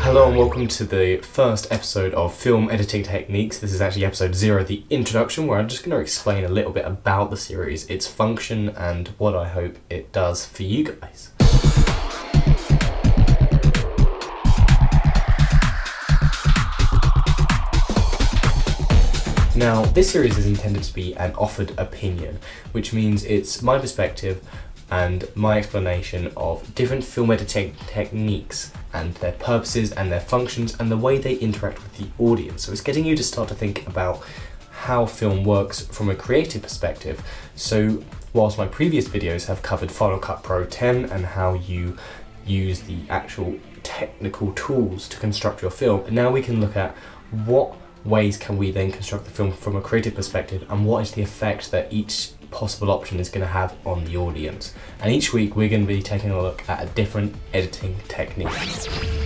Hello and welcome to the first episode of Film Editing Techniques. This is actually episode 0, the introduction, where I'm just going to explain a little bit about the series, its function, and what I hope it does for you guys. Now, this series is intended to be an offered opinion, which means it's my perspective and my explanation of different film editing techniques and their purposes and their functions and the way they interact with the audience. So it's getting you to start to think about how film works from a creative perspective. So whilst my previous videos have covered Final Cut Pro 10 and how you use the actual technical tools to construct your film, now we can look at what ways can we then construct the film from a creative perspective and what is the effect that each possible option is going to have on the audience. And each week we're going to be taking a look at a different editing technique.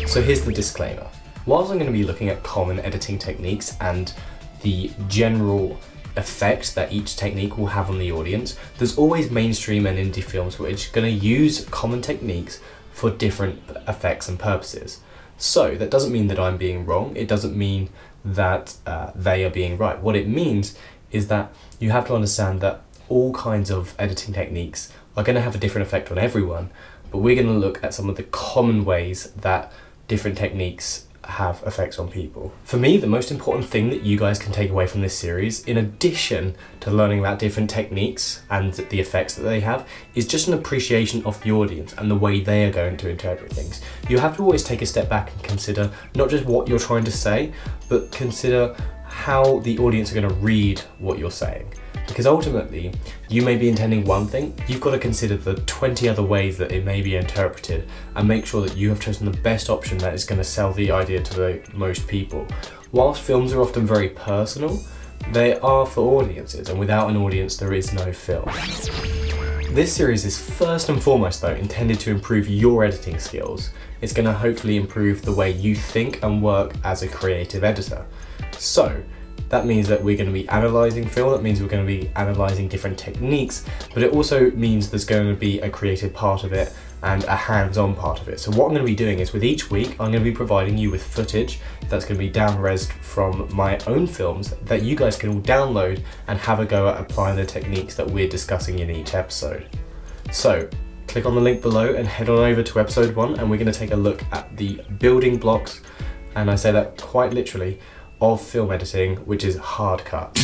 So here's the disclaimer. Whilst I'm going to be looking at common editing techniques and the general effect that each technique will have on the audience, there's always mainstream and indie films which are going to use common techniques for different effects and purposes. So that doesn't mean that I'm being wrong, it doesn't mean that they are being right. What it means is that you have to understand that all kinds of editing techniques are going to have a different effect on everyone, but we're going to look at some of the common ways that different techniques have effects on people. For me, the most important thing that you guys can take away from this series, in addition to learning about different techniques and the effects that they have, is just an appreciation of the audience and the way they are going to interpret things. You have to always take a step back and consider not just what you're trying to say, but consider how the audience are going to read what you're saying. Because ultimately, you may be intending one thing, you've got to consider the 20 other ways that it may be interpreted and make sure that you have chosen the best option that is going to sell the idea to the most people. Whilst films are often very personal, they are for audiences, and without an audience there is no film. This series is first and foremost though intended to improve your editing skills. It's going to hopefully improve the way you think and work as a creative editor. So, that means that we're going to be analysing film, that means we're going to be analysing different techniques, but it also means there's going to be a creative part of it and a hands-on part of it. So what I'm going to be doing is with each week, I'm going to be providing you with footage that's going to be down-resed from my own films that you guys can all download and have a go at applying the techniques that we're discussing in each episode. So click on the link below and head on over to episode 1, and we're going to take a look at the building blocks, and I say that quite literally, of film editing, which is hard cut.